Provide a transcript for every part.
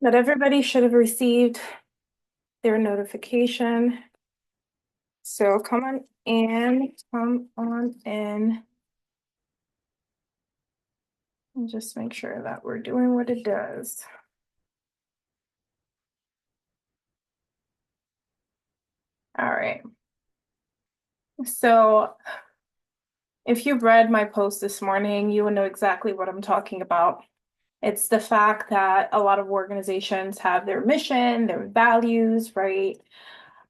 That everybody should have received their notification. So come on in, and just make sure that we're doing what it does. All right. So if you've read my post this morning, you will know exactly what I'm talking about. It's the fact that a lot of organizations have their mission, their values, right?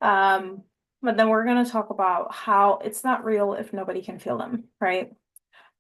Um, but then we're going to talk about how it's not real if nobody can feel them, right?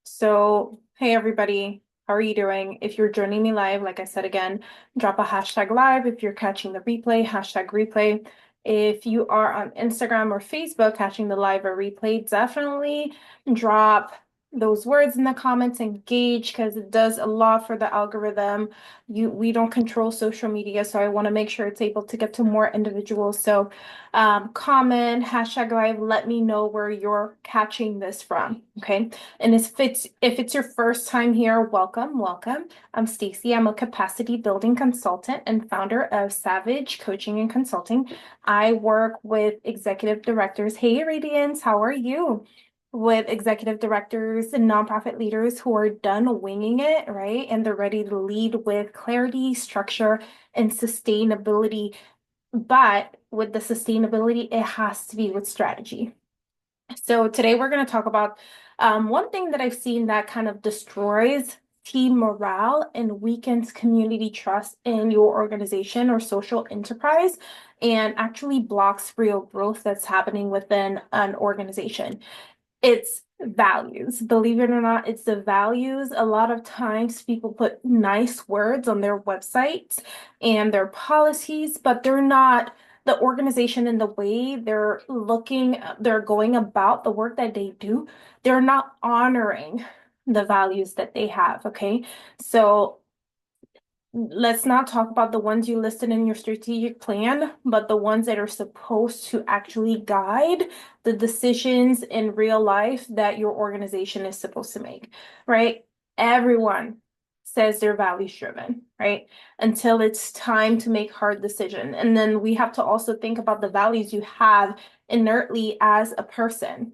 So, hey everybody, how are you doing? If you're joining me live, like I said again, drop a hashtag live. If you're catching the replay, hashtag replay. If you are on Instagram or Facebook catching the live or replay, definitely drop those words in the comments, engage because it does a lot for the algorithm. We don't control social media, so I want to make sure it's able to get to more individuals. So comment, hashtag live, let me know where you're catching this from. Okay. And if it's your first time here, welcome, welcome. I'm Stacey. I'm a capacity building consultant and founder of Savage Coaching and Consulting. I work with executive directors. Hey, Radiance, how are you? With executive directors and nonprofit leaders who are done winging it, right? And they're ready to lead with clarity, structure, and sustainability. But with the sustainability, it has to be with strategy. So today we're going to talk about one thing that I've seen that kind of destroys team morale and weakens community trust in your organization or social enterprise and actually blocks real growth that's happening within an organization. It's values. Believe it or not, it's the values. A lot of times people put nice words on their websites and their policies, but they're not the organization and the way they're going about the work that they do, they're not honoring the values that they have. Okay. So let's not talk about the ones you listed in your strategic plan, but the ones that are supposed to actually guide the decisions in real life that your organization is supposed to make, right? Everyone says they're values driven, right? Until it's time to make hard decision. And then we have to also think about the values you have inertly as a person.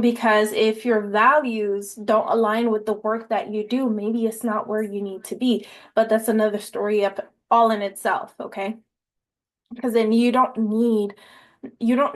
Because if your values don't align with the work that you do, maybe it's not where you need to be. But that's another story up all in itself, okay? Because then you don't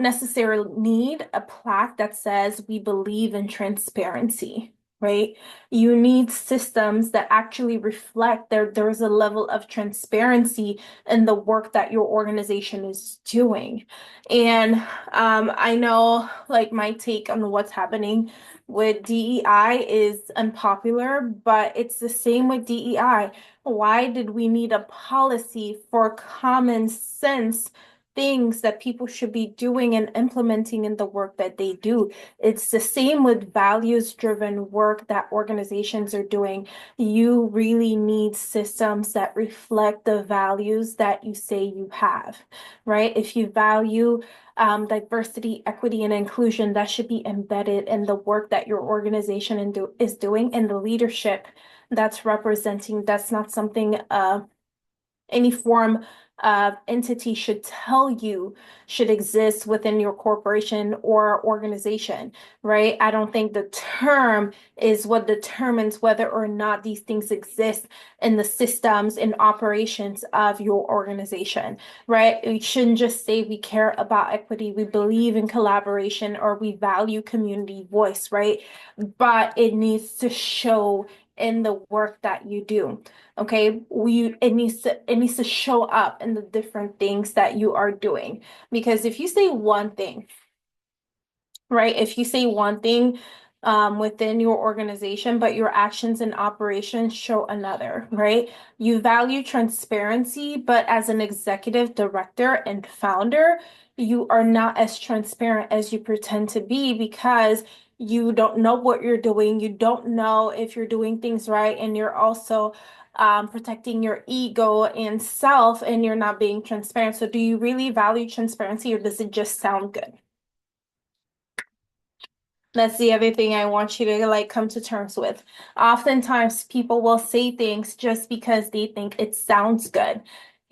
necessarily need a plaque that says we believe in transparency, right? You need systems that actually reflect there's a level of transparency in the work that your organization is doing. And I know like my take on what's happening with DEI is unpopular, but it's the same with DEI. Why did we need a policy for common sense things that people should be doing and implementing in the work that they do? It's the same with values-driven work that organizations are doing. You really need systems that reflect the values that you say you have, right? If you value diversity, equity, and inclusion, that should be embedded in the work that your organization is doing and the leadership that's representing. That's not something any form of entity should tell you should exist within your corporation or organization, right? I don't think the term is what determines whether or not these things exist in the systems and operations of your organization, right? We shouldn't just say we care about equity, we believe in collaboration, or we value community voice, right? But it needs to show in the work that you do. Okay, it needs to show up in the different things that you are doing. Because if you say one thing, right? If you say one thing within your organization, but your actions and operations show another, right? You value transparency, but as an executive director and founder, you are not as transparent as you pretend to be because you don't know what you're doing. You don't know if you're doing things right, and you're also protecting your ego and self, and you're not being transparent. So, do you really value transparency, or does it just sound good? That's the other thing I want you to like come to terms with. Oftentimes, people will say things just because they think it sounds good.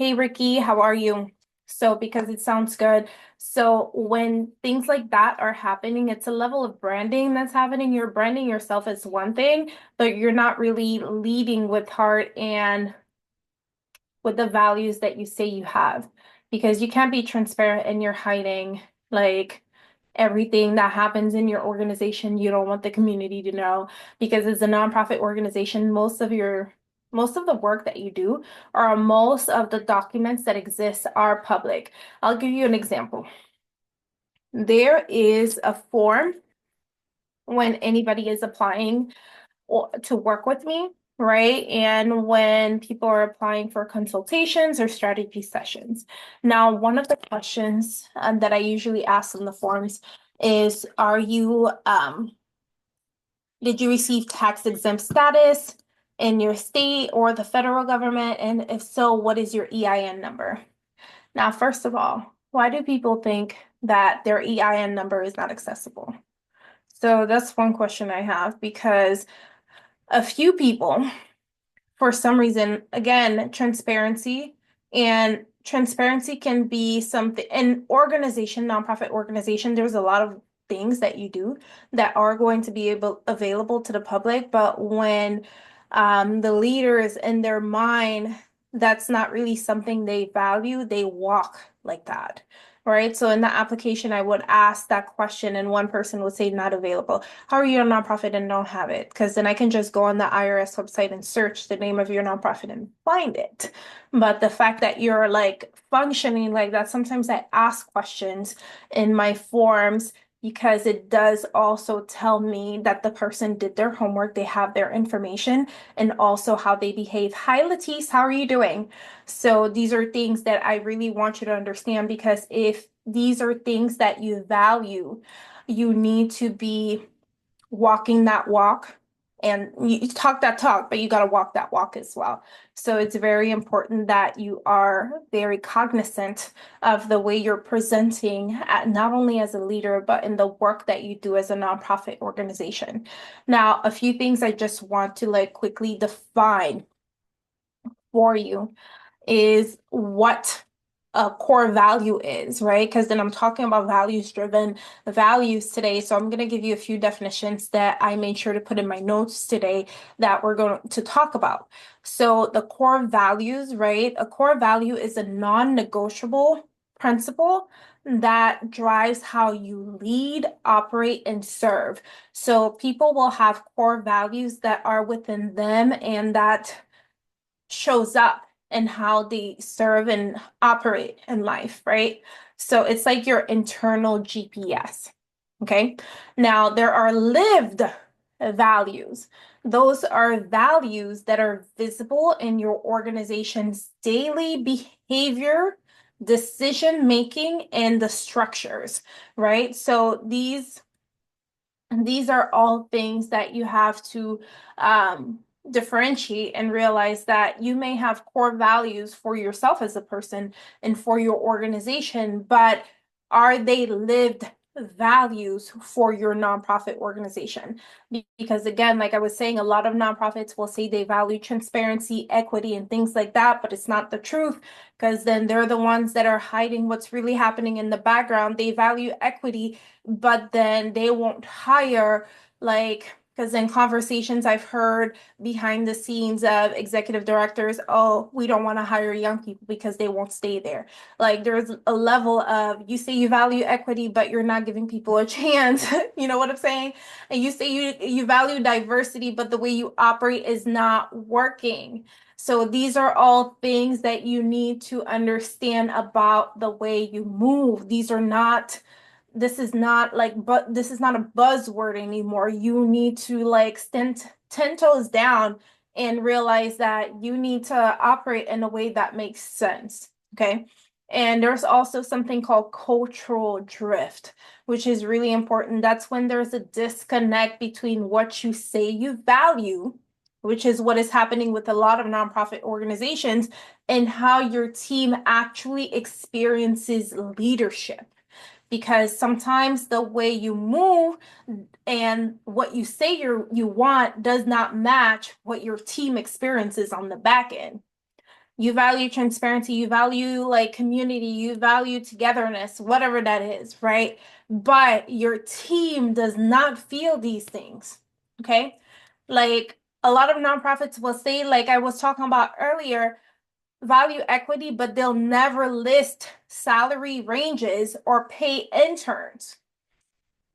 Hey Ricky, how are you? So, because it sounds good. So, when things like that are happening, it's a level of branding that's happening. You're branding yourself as one thing, but you're not really leading with heart and with the values that you say you have. Because you can't be transparent and you're hiding like everything that happens in your organization. You don't want the community to know because as a nonprofit organization, most of the work that you do or most of the documents that exist are public. I'll give you an example. There is a form when anybody is applying to work with me, right? And when people are applying for consultations or strategy sessions. Now, one of the questions that I usually ask in the forms is, did you receive tax exempt status in your state or the federal government? And if so, what is your EIN number? Now, first of all, why do people think that their EIN number is not accessible? So that's one question I have because a few people, for some reason, again, transparency can be something, an organization, nonprofit organization, there's a lot of things that you do that are going to be available to the public, but when the leaders in their mind, that's not really something they value, they walk like that. Right. So in the application, I would ask that question, and one person would say not available. How are you a nonprofit and don't have it? Because then I can just go on the IRS website and search the name of your nonprofit and find it. But the fact that you're like functioning like that, sometimes I ask questions in my forms because it does also tell me that the person did their homework, they have their information, and also how they behave. Hi, Latisse, how are you doing? So these are things that I really want you to understand because if these are things that you value, you need to be walking that walk and you talk that talk, but you got to walk that walk as well. So it's very important that you are very cognizant of the way you're presenting not only as a leader, but in the work that you do as a nonprofit organization. Now, a few things I just want to like quickly define for you is what a core value is, right? Because then I'm talking about values-driven values today. So I'm going to give you a few definitions that I made sure to put in my notes today that we're going to talk about. So the core values, right? A core value is a non-negotiable principle that drives how you lead, operate, and serve. So people will have core values that are within them and that shows up in how they serve and operate in life, right? So it's like your internal GPS. Okay. Now there are lived values. Those are values that are visible in your organization's daily behavior, decision making, and the structures, right? So these are all things that you have to differentiate and realize that you may have core values for yourself as a person and for your organization, but are they lived values for your nonprofit organization? Because again, like I was saying, a lot of nonprofits will say they value transparency, equity, and things like that, but it's not the truth because then they're the ones that are hiding what's really happening in the background. They value equity, but then they won't hire like because in conversations I've heard behind the scenes of executive directors, oh, we don't want to hire young people because they won't stay there. Like there's a level of you say you value equity, but you're not giving people a chance. You know what I'm saying? And you say you value diversity, but the way you operate is not working. So these are all things that you need to understand about the way you move. These are not this is not like but this is not a buzzword anymore. You need to like stand 10 toes down and realize that you need to operate in a way that makes sense. Okay. And there's also something called cultural drift, which is really important. That's when there's a disconnect between what you say you value, which is what is happening with a lot of nonprofit organizations, and how your team actually experiences leadership because sometimes the way you move and what you say you want does not match what your team experiences on the back end. You value transparency, you value like community, you value togetherness, whatever that is, right? But your team does not feel these things, okay? Like a lot of nonprofits will say, like I was talking about earlier, value equity, but they'll never list salary ranges or pay interns.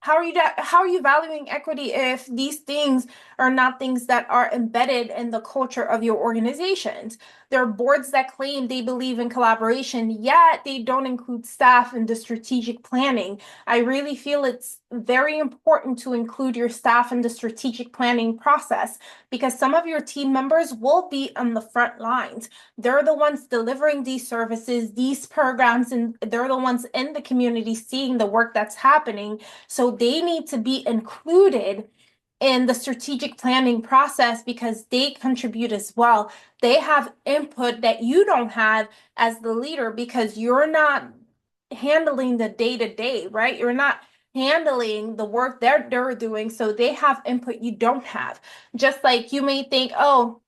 How are you valuing equity if these things are not things that are embedded in the culture of your organizations? There are boards that claim they believe in collaboration, yet they don't include staff in the strategic planning. I really feel it's very important to include your staff in the strategic planning process because some of your team members will be on the front lines. They're the ones delivering these services, these programs, and they're the ones in the community seeing the work that's happening. So they need to be included in the strategic planning process because they contribute as well. They have input that you don't have as the leader because you're not handling the day to day, right? You're not handling the work they're doing. So they have input you don't have. Just like you may think, oh,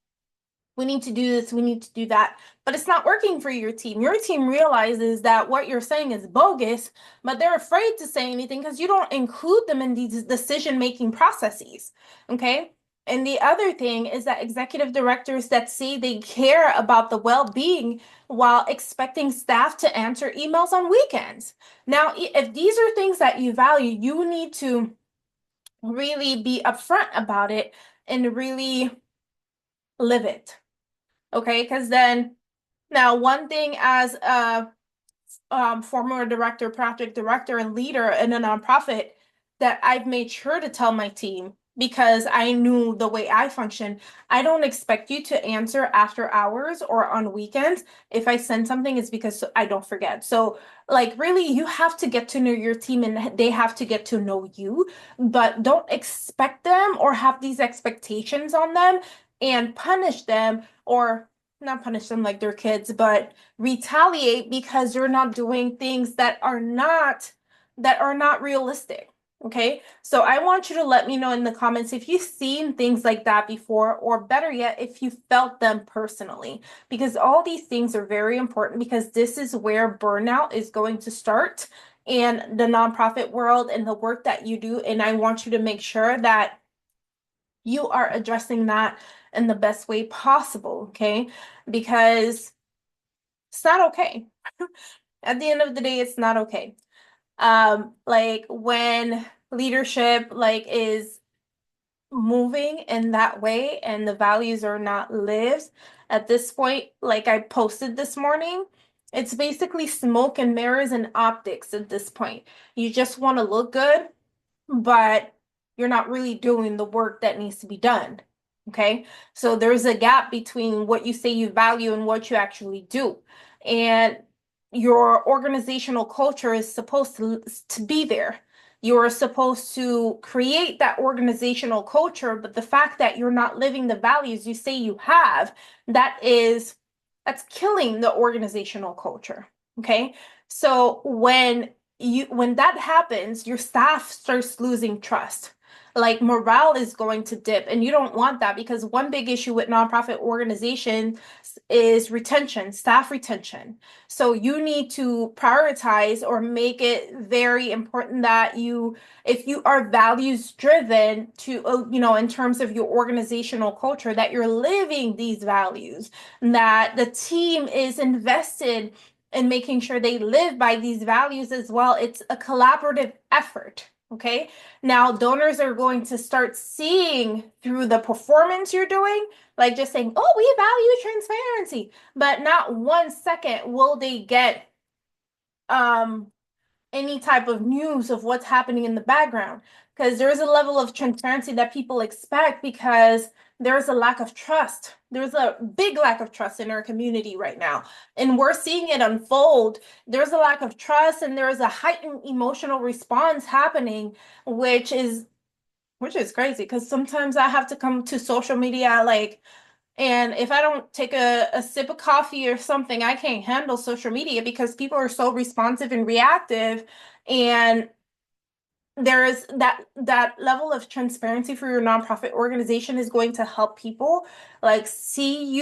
we need to do this, we need to do that. But it's not working for your team. Your team realizes that what you're saying is bogus, but they're afraid to say anything because you don't include them in these decision-making processes. Okay. And the other thing is that executive directors that say they care about the well-being while expecting staff to answer emails on weekends. Now, if these are things that you value, you need to really be upfront about it and really live it. Okay, because then now one thing as a former director, project director, and leader in a nonprofit that I've made sure to tell my team because I knew the way I function. I don't expect you to answer after hours or on weekends. If I send something, it's because I don't forget. So, like, really, you have to get to know your team and they have to get to know you, but don't expect them or have these expectations on them and punish them or not punish them like they're kids, but retaliate because you're not doing things that are not realistic. Okay. So I want you to let me know in the comments if you've seen things like that before, or better yet, if you felt them personally, because all these things are very important because this is where burnout is going to start in the nonprofit world and the work that you do. And I want you to make sure that you are addressing that in the best way possible. Okay. Because it's not okay. At the end of the day, it's not okay. Like when leadership like is moving in that way and the values are not lived at this point, like I posted this morning, it's basically smoke and mirrors and optics at this point. You just want to look good, but you're not really doing the work that needs to be done. Okay. So there's a gap between what you say you value and what you actually do. And your organizational culture is supposed to be there. You're supposed to create that organizational culture, but the fact that you're not living the values you say you have, that's killing the organizational culture. Okay. So when that happens, your staff starts losing trust. Like morale is going to dip, and you don't want that because one big issue with nonprofit organizations is retention, staff retention. So you need to prioritize or make it very important that if you are values driven to, in terms of your organizational culture, that you're living these values, that the team is invested and making sure they live by these values as well. It's a collaborative effort. Okay. Now, donors are going to start seeing through the performance you're doing, like just saying, oh, we value transparency, but not 1 second will they get um any type of news of what's happening in the background because there's a level of transparency that people expect because there's a lack of trust. There's a big lack of trust in our community right now, and we're seeing it unfold. There's a lack of trust and there's a heightened emotional response happening, which is crazy because sometimes I have to come to social media and if I don't take a sip of coffee or something, I can't handle social media because people are so responsive and reactive. And there is that level of transparency for your nonprofit organization is going to help people like see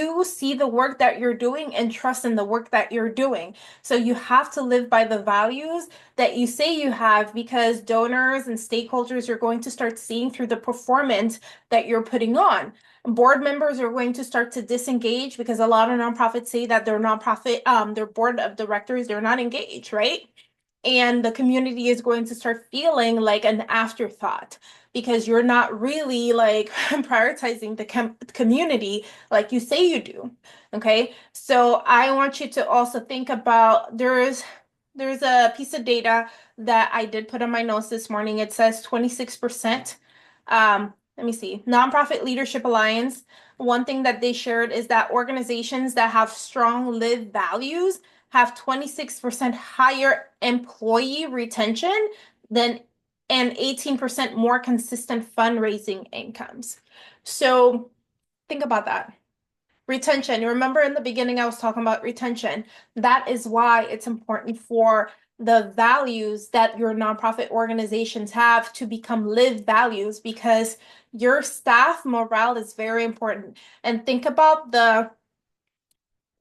the work that you're doing and trust in the work that you're doing. So you have to live by the values that you say you have, because donors and stakeholders are going to start seeing through the performance that you're putting on. Board members are going to start to disengage because a lot of nonprofits say that their board of directors, they're not engaged, right? And the community is going to start feeling like an afterthought because you're not really like prioritizing the community like you say you do. Okay, so I want you to also think about there's a piece of data that I did put on my notes this morning. It says 26%. Let me see. Nonprofit Leadership Alliance. One thing that they shared is that organizations that have strong live values have 26% higher employee retention than and 18% more consistent fundraising incomes. So think about that. Retention. You remember in the beginning, I was talking about retention. That is why it's important for the values that your nonprofit organizations have to become live values, because your staff morale is very important. And think about the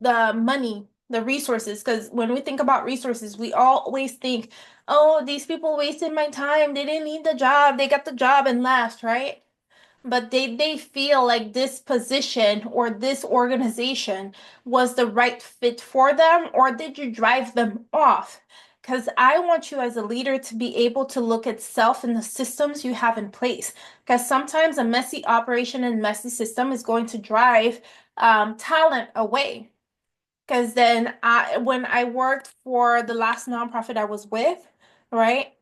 money, the resources, because when we think about resources, we always think, oh, these people wasted my time. They didn't need the job. They got the job and left, right? But they feel like this position or this organization was the right fit for them, or did you drive them off? Because I want you as a leader to be able to look at self and the systems you have in place. Because sometimes a messy operation and messy system is going to drive talent away. Because then when I worked for the last nonprofit I was with, right,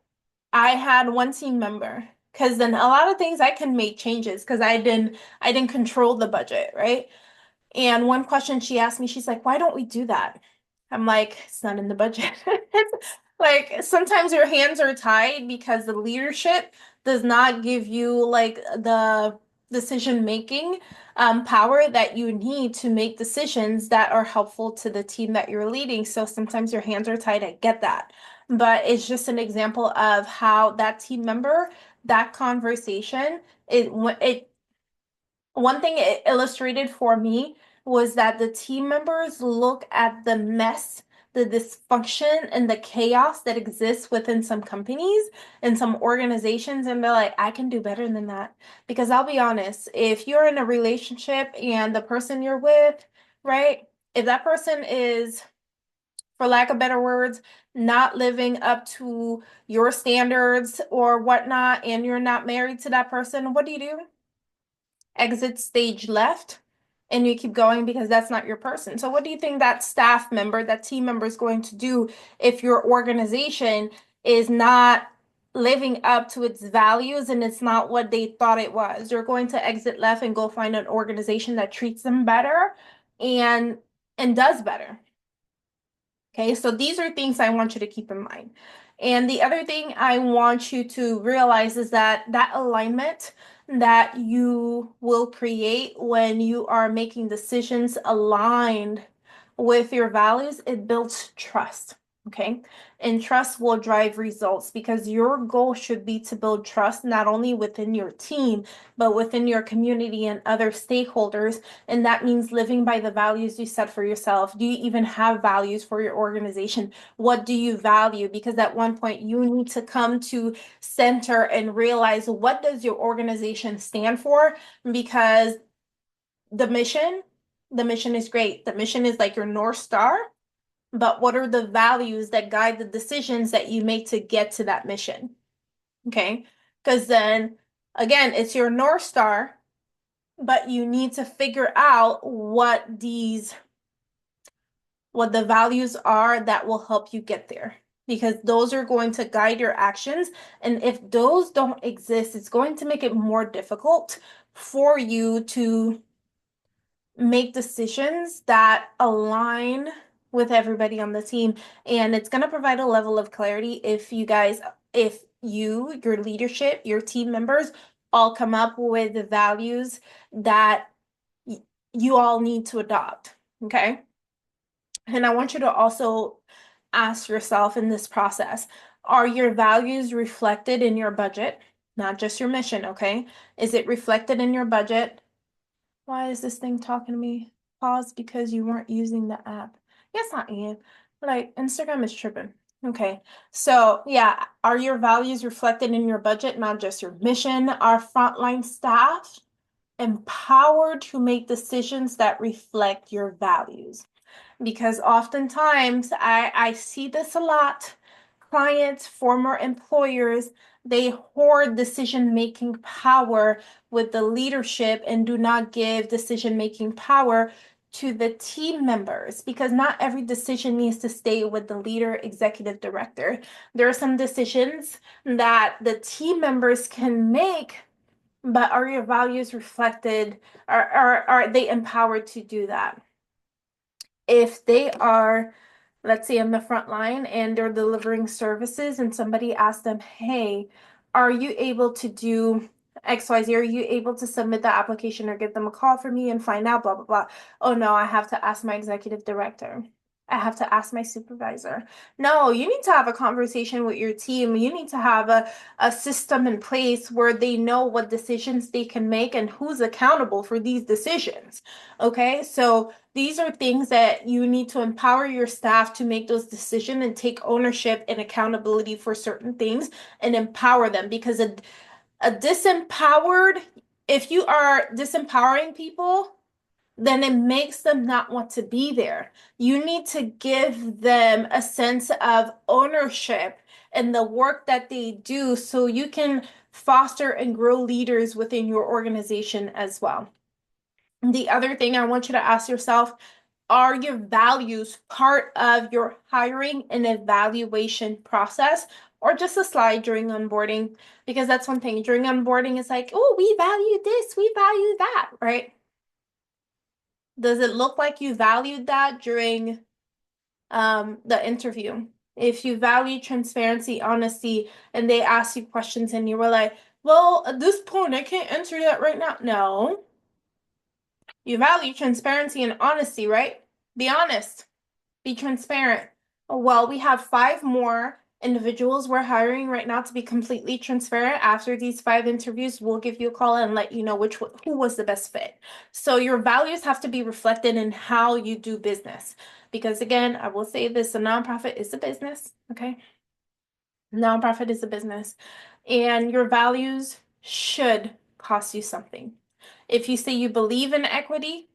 I had one team member. Because then a lot of things I can make changes because I didn't control the budget, right? And one question she asked me, she's like, "Why don't we do that?" I'm like, "It's not in the budget." Like sometimes your hands are tied because the leadership does not give you like the decision making power that you need to make decisions that are helpful to the team that you're leading. So sometimes your hands are tied. I get that. But it's just an example of how that team member, that conversation, it one thing it illustrated for me was that the team members look at the mess, the dysfunction, and the chaos that exists within some companies and some organizations, and they're like, I can do better than that. Because I'll be honest, if you're in a relationship and the person you're with, right, if that person is, for lack of better words, not living up to your standards or whatnot, and you're not married to that person, what do? Exit stage left, and you keep going because that's not your person. So what do you think that staff member, that team member is going to do if your organization is not living up to its values and it's not what they thought it was? They're going to exit left and go find an organization that treats them better and does better. Okay, so these are things I want you to keep in mind. And the other thing I want you to realize is that that alignment that you will create when you are making decisions aligned with your values, it builds trust. Okay. And trust will drive results because your goal should be to build trust not only within your team, but within your community and other stakeholders. And that means living by the values you set for yourself. Do you even have values for your organization? What do you value? Because at one point you need to come to center and realize, what does your organization stand for? Because the mission, the mission is great. The mission is like your North Star, but what are the values that guide the decisions that you make to get to that mission? Okay. Because then again, it's your North Star, but you need to figure out what the values are that will help you get there, because those are going to guide your actions. And if those don't exist, it's going to make it more difficult for you to make decisions that align with everybody on the team. And it's going to provide a level of clarity if your leadership, your team members all come up with the values that you all need to adopt. Okay. And I want you to also ask yourself in this process, Are your values reflected in your budget? Not just your mission, okay? Is it reflected in your budget? Why is this thing talking to me? Pause because you weren't using the app. Yes, I am. Like, Instagram is tripping. Okay. So, yeah, are your values reflected in your budget, not just your mission? Are frontline staff empowered to make decisions that reflect your values? Because oftentimes I see this a lot. Clients, former employers, they hoard decision-making power with the leadership and do not give decision-making power to the team members because not every decision needs to stay with the leader, executive director. There are some decisions that the team members can make, but are your values reflected? Are they empowered to do that? If they are, let's say, on the front line and they're delivering services and somebody asks them, hey, are you able to do XYZ? Are you able to submit the application or give them a call for me and find out, blah, blah, blah. Oh no, I have to ask my executive director. I have to ask my supervisor. No, you need to have a conversation with your team. You need to have a system in place where they know what decisions they can make and who's accountable for these decisions. Okay, so these are things that you need to empower your staff to make those decisions and take ownership and accountability for certain things and empower them because a disempowered, if you are disempowering people, then it makes them not want to be there. You need to give them a sense of ownership in the work that they do so you can foster and grow leaders within your organization as well. The other thing I want you to ask yourself, are your values part of your hiring and evaluation process or just a slide during onboarding? Because that's one thing. During onboarding, it's like, oh, we value this, we value that, right? Does it look like you valued that during the interview? If you value transparency, honesty, and they ask you questions and you were like, well, at this point, I can't answer that right now. No. You value transparency and honesty, right? Be honest. Be transparent. Well, we have 5 more individuals we're hiring right now to be completely transparent. After these 5 interviews, we'll give you a call and let you know who was the best fit. So your values have to be reflected in how you do business. Because again, I will say this, a nonprofit is a business, okay? Nonprofit is a business. And your values should cost you something. If you say you believe in equity,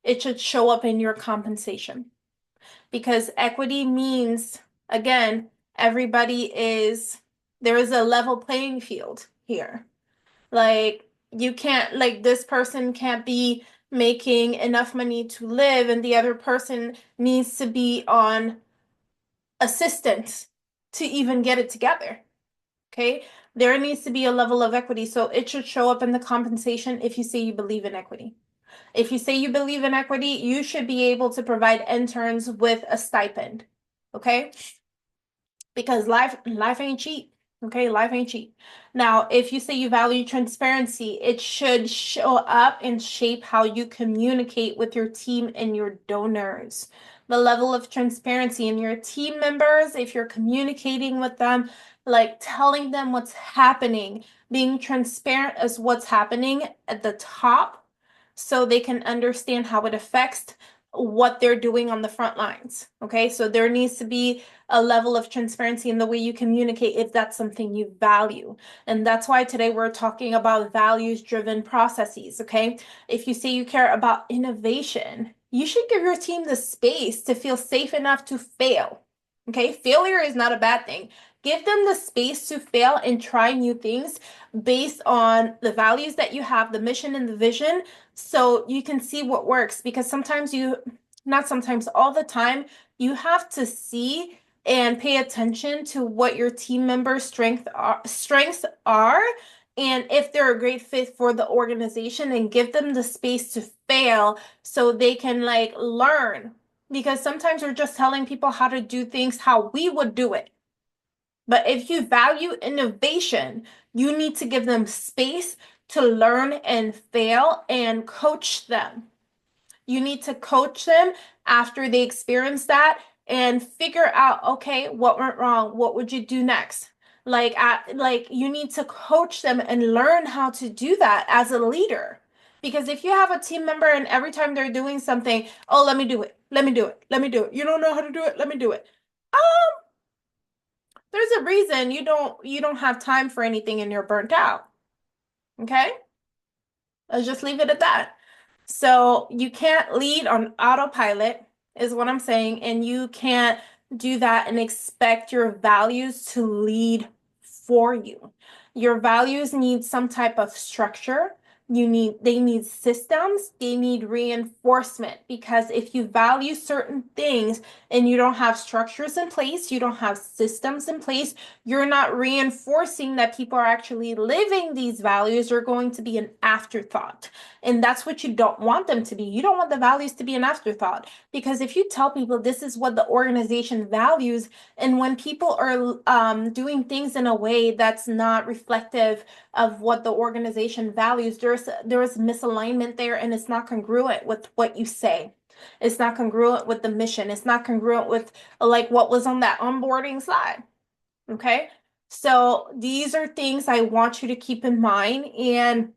it should show up in your compensation because equity means, again, there is a level playing field here. Like, you can't, like, this person can't be making enough money to live, and the other person needs to be on assistance to even get it together. Okay? There needs to be a level of equity. So it should show up in the compensation if you say you believe in equity. If you say you believe in equity, you should be able to provide interns with a stipend. Okay? Because life ain't cheap. Okay, life ain't cheap. Now, if you say you value transparency, it should show up and shape how you communicate with your team and your donors. The level of transparency in your team members, if you're communicating with them, like telling them what's happening, being transparent as what's happening at the top so they can understand how it affects what they're doing on the front lines. Okay, so there needs to be a level of transparency in the way you communicate if that's something you value. And that's why today we're talking about values-driven processes, okay? If you say you care about innovation, you should give your team the space to feel safe enough to fail. Okay, failure is not a bad thing. Give them the space to fail and try new things based on the values that you have, the mission and the vision, so you can see what works. Because sometimes not sometimes, all the time, you have to see and pay attention to what your team members' strengths are, and if they're a great fit for the organization, and give them the space to fail so they can like learn. Because sometimes we're just telling people how to do things how we would do it. But if you value innovation, you need to give them space to learn and fail and coach them. You need to coach them after they experience that and figure out, okay, what went wrong? What would you do next? Like you need to coach them and learn how to do that as a leader. Because if you have a team member and every time they're doing something, oh, let me do it, let me do it, let me do it. You don't know how to do it, let me do it. There's a reason you don't have time for anything and you're burnt out. Okay? Let's just leave it at that. So you can't lead on autopilot, is what I'm saying, and you can't do that and expect your values to lead for you. Your values need some type of structure. They need systems, they need reinforcement, because if you value certain things and you don't have structures in place, you don't have systems in place, you're not reinforcing that people are actually living these values, you're going to be an afterthought. And that's what you don't want them to be. You don't want the values to be an afterthought, because if you tell people this is what the organization values, and when people are doing things in a way that's not reflective of what the organization values, there's misalignment there, and it's not congruent with what you say. It's not congruent with the mission. It's not congruent with like what was on that onboarding slide. Okay. So these are things I want you to keep in mind. And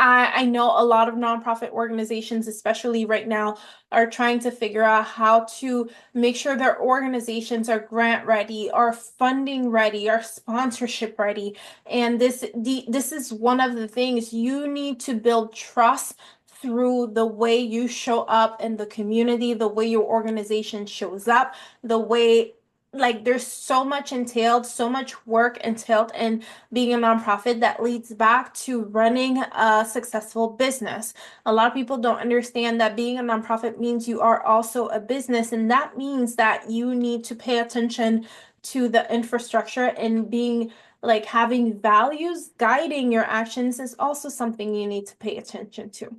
I know a lot of nonprofit organizations, especially right now, are trying to figure out how to make sure their organizations are grant ready, are funding ready, are sponsorship ready. And this is one of the things you need to build trust through the way you show up in the community, the way your organization shows up, the way like there's so much entailed, so much work entailed in being a nonprofit that leads back to running a successful business. A lot of people don't understand that being a nonprofit means you are also a business, and that means that you need to pay attention to the infrastructure, and being like having values guiding your actions is also something you need to pay attention to.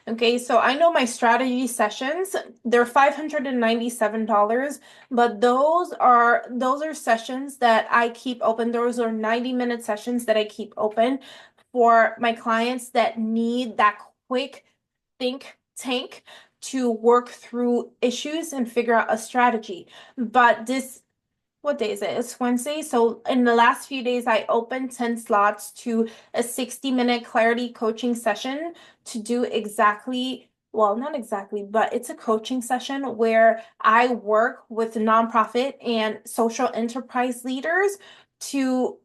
Okay, so I know my strategy sessions, they're $597, but those are sessions that I keep open. Those are 90-minute sessions that I keep open for my clients that need that quick think tank to work through issues and figure out a strategy. But what day is it? It's Wednesday. So in the last few days, I opened 10 slots to a 60-minute clarity coaching session to do exactly, well, not exactly, but it's a coaching session where I work with nonprofit and social enterprise leaders to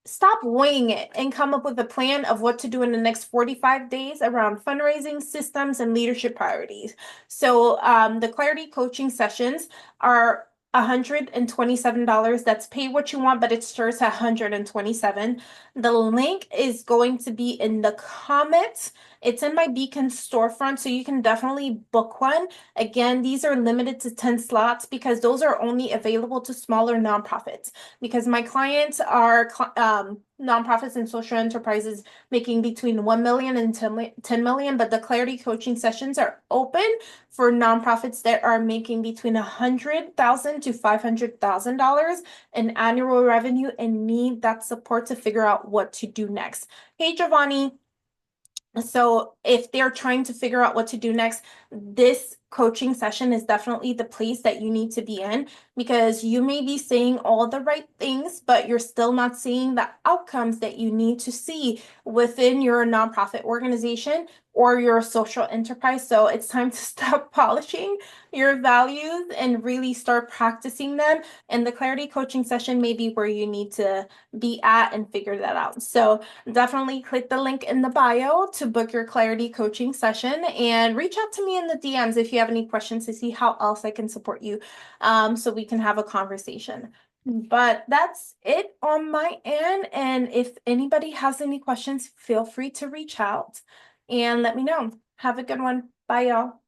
stop winging it and come up with a plan of what to do in the next 45 days around fundraising systems and leadership priorities. So the clarity coaching sessions are $127. That's pay what you want, but it starts at 127. The link is going to be in the comments. It's in my Beacon storefront, so you can definitely book one. Again, these are limited to 10 slots because those are only available to smaller nonprofits, because my clients are nonprofits and social enterprises making between 1 million and 10 million, but the clarity coaching sessions are open for nonprofits that are making between $100,000 to $500,000 in annual revenue and need that support to figure out what to do next. Hey, Giovanni. So if they're trying to figure out what to do next, this coaching session is definitely the place that you need to be in, because you may be saying all the right things, but you're still not seeing the outcomes that you need to see within your nonprofit organization or your social enterprise. So it's time to stop polishing your values and really start practicing them. And the clarity coaching session may be where you need to be at and figure that out. So definitely click the link in the bio to book your clarity coaching session, and reach out to me in the DMs if you have any questions to see how else I can support you, so we can have a conversation. But that's it on my end. And if anybody has any questions, feel free to reach out and let me know. Have a good one. Bye, y'all.